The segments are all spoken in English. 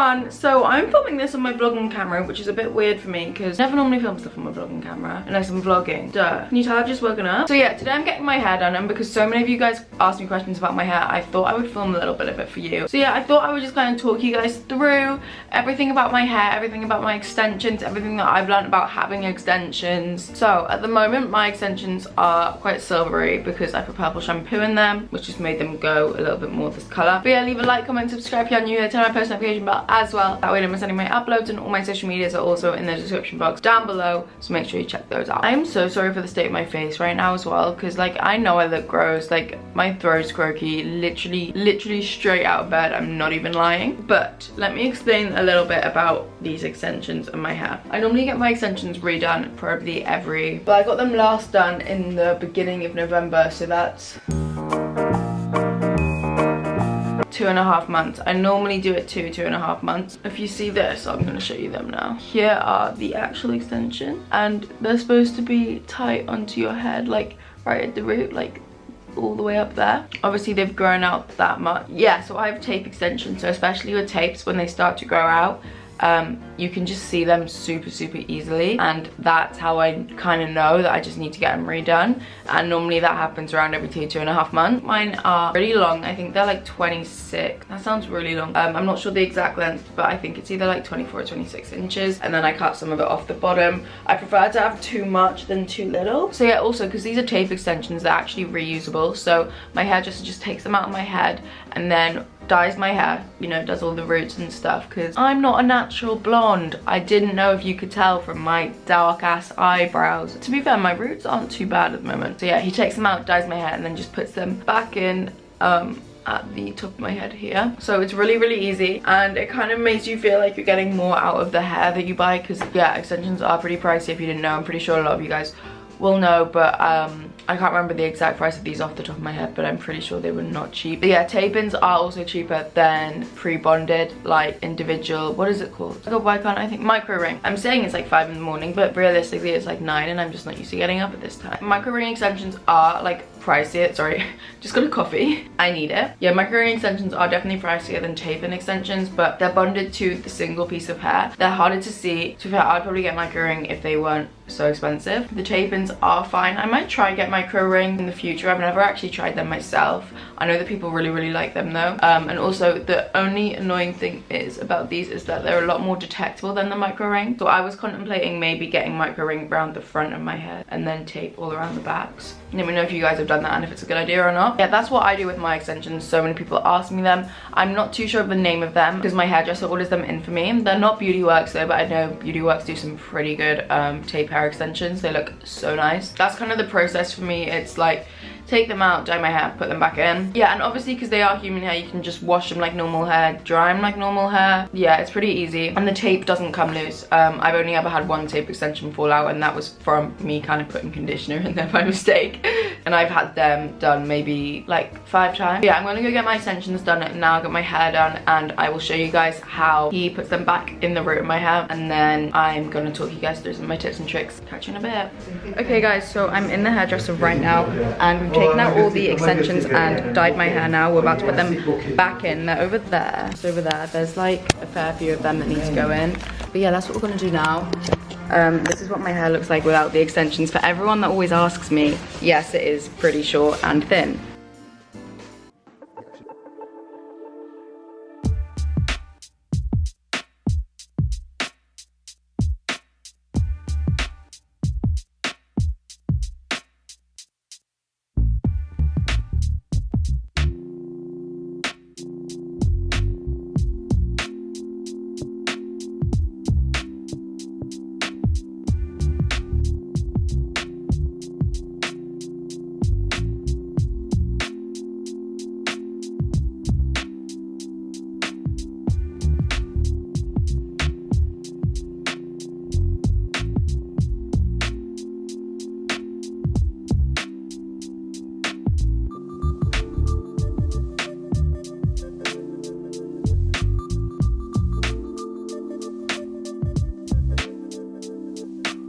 everyone. So I'm filming this on my vlogging camera, which is a bit weird for me because I never normally film stuff on my vlogging camera unless I'm vlogging. Duh. Can you tell I've just woken up? So yeah, today I'm getting my hair done, and because so many of you guys asked me questions about my hair, I thought I would film a little bit of it for you. So yeah, I thought I would just kind of talk you guys through everything about my hair, everything about my extensions, everything that I've learned about having extensions. So at the moment my extensions are quite silvery because I put purple shampoo in them, which just made them go a little bit more this color. But yeah, leave a like, comment, subscribe if you're new here, turn on my post notification bell as well. That way you don't miss any of my uploads, and all my social medias are also in the description box down below, so make sure you check those out. I am so sorry for the state of my face right now as well, because like I know I look gross, like my throat's croaky, literally straight out of bed, I'm not even lying. But let me explain a little bit about these extensions and my hair. I normally get my extensions redone probably but I got them last done in the beginning of November, so that's 2.5 months. I normally do it 2.5 months. If you see this, I'm going to show you them now. Here are the actual extensions, and they're supposed to be tight onto your head, like right at the root, like all the way up there. Obviously they've grown out that much. Yeah, so I have tape extensions, so especially with tapes, when they start to grow out, you can just see them super easily, and that's how I kind of know that I just need to get them redone. And normally that happens around every 2.5 months. Mine are pretty long. I think they're like 26. That sounds really long. I'm not sure the exact length, but I think it's either like 24 or 26 inches, and then I cut some of it off the bottom. I prefer to have too much than too little. So yeah, also because these are tape extensions, they're actually reusable, so my hairdresser just takes them out of my head and then dyes my hair, you know, does all the roots and stuff, because I'm not a natural blonde. I didn't know if you could tell from my dark ass eyebrows. To be fair, my roots aren't too bad at the moment. So yeah, he takes them out, dyes my hair, and then just puts them back in at the top of my head here. So it's really easy, and it kind of makes you feel like you're getting more out of the hair that you buy, because yeah, extensions are pretty pricey. If you didn't know, I'm pretty sure a lot of you guys will know, but I can't remember the exact price of these off the top of my head, but I'm pretty sure they were not cheap. But yeah, tape-ins are also cheaper than pre-bonded, like individual, what is it called? Oh, why can't I think? Micro ring. I'm saying it's like 5 in the morning, but realistically it's like 9, and I'm just not used to getting up at this time. Micro ring extensions are like pricier. Sorry, just got a coffee. I need it. Yeah, micro ring extensions are definitely pricier than tape-in extensions, but they're bonded to the single piece of hair. They're harder to see. To be fair, I'd probably get micro ring if they weren't so expensive. The tape-ins are fine. I might try get micro ring in the future. I've never actually tried them myself. I know that people really like them though. And also the only annoying thing about these is that they're a lot more detectable than the micro ring. So I was contemplating maybe getting micro ring around the front of my head and then tape all around the backs. Let me know if you guys have done that and if it's a good idea or not. Yeah, that's what I do with my extensions. So many people ask me them. I'm not too sure of the name of them because my hairdresser orders them in for me. They're not Beauty Works though, but I know Beauty Works do some pretty good tape hair extensions. They look so nice. That's kind of the process for me. It's like take them out, dye my hair, put them back in. Yeah, and obviously because they are human hair, you can just wash them like normal hair, dry them like normal hair. Yeah, it's pretty easy, and the tape doesn't come loose. I've only ever had one tape extension fall out, and that was from me kind of putting conditioner in there by mistake. And I've had them done maybe like 5 times. Yeah, I'm gonna go get my extensions done now, get my hair done, and I will show you guys how he puts them back in the root of my hair, and then I'm gonna talk you guys through some of my tips and tricks. Catch you in a bit. Okay guys, so I'm in the hairdresser right now, and we've taken out all the extensions and dyed my hair now. We're about to put them back in. They're over there. So over there, there's like a fair few of them that need to go in. But yeah, that's what we're gonna do now. This is what my hair looks like without the extensions. For everyone that always asks me, yes, it is pretty short and thin.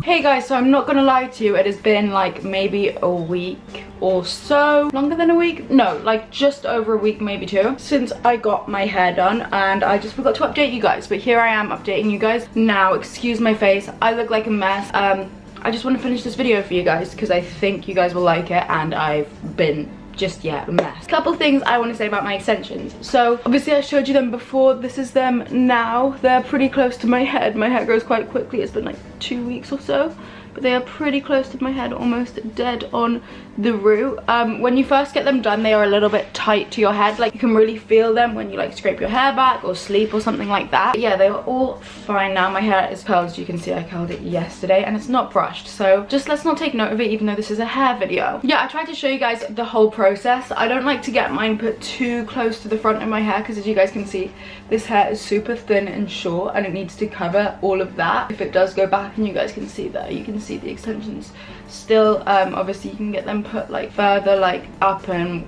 Hey guys, so I'm not gonna lie to you, it has been like maybe a week or so. Longer than a week? No, like just over a week, maybe 2, since I got my hair done, and I just forgot to update you guys, but here I am updating you guys now. Excuse my face, I look like a mess. I just want to finish this video for you guys because I think you guys will like it, and I've been just, yeah, a mess. Couple things I want to say about my extensions. So obviously I showed you them before, this is them now. They're pretty close to my head. My hair grows quite quickly, it's been like 2 weeks or so, but they are pretty close to my head, almost dead on the root. When you first get them done, they are a little bit tight to your head, like you can really feel them when you like scrape your hair back or sleep or something like that. But yeah, they are all fine now. My hair is curled, as you can see. I curled it yesterday and it's not brushed, so just let's not take note of it, even though this is a hair video. Yeah, I tried to show you guys the whole process. I don't like to get mine put too close to the front of my hair because, as you guys can see, this hair is super thin and short and it needs to cover all of that. If it does go back, and you guys can see that, you can see the extensions still. Obviously you can get them put like further like up and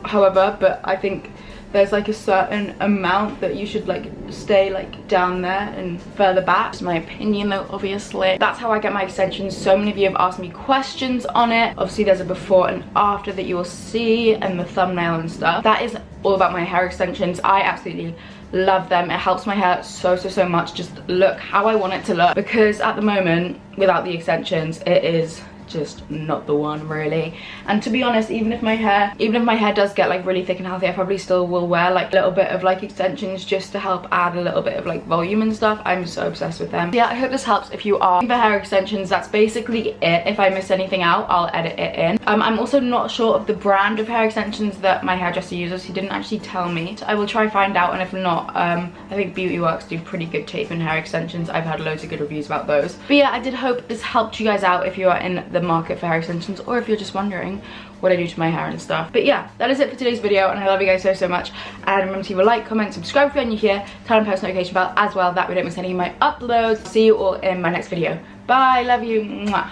however, but I think there's like a certain amount that you should like stay like down there and further back. It's my opinion though, obviously. That's how I get my extensions. So many of you have asked me questions on it. Obviously there's a before and after that you will see, and the thumbnail and stuff. That is all about my hair extensions. I absolutely love them. It helps my hair so much just look how I want it to look, because at the moment without the extensions it is just not the one, really. And to be honest, even if my hair does get like really thick and healthy, I probably still will wear like a little bit of like extensions just to help add a little bit of like volume and stuff. I'm so obsessed with them. Yeah, I hope this helps if you are looking for hair extensions. That's basically it. If I miss anything out, I'll edit it in. I'm also not sure of the brand of hair extensions that my hairdresser uses. He didn't actually tell me, so I will try find out, and if not, I think Beauty Works do pretty good tape and hair extensions. I've had loads of good reviews about those. But yeah, I did hope this helped you guys out if you are in the market for hair extensions, or if you're just wondering what I do to my hair and stuff. But yeah, that is it for today's video, and I love you guys so much. And remember to leave a like, comment, subscribe if you're new here, turn on post notification bell as well, that way you don't miss any of my uploads. See you all in my next video. Bye, love you. Mwah.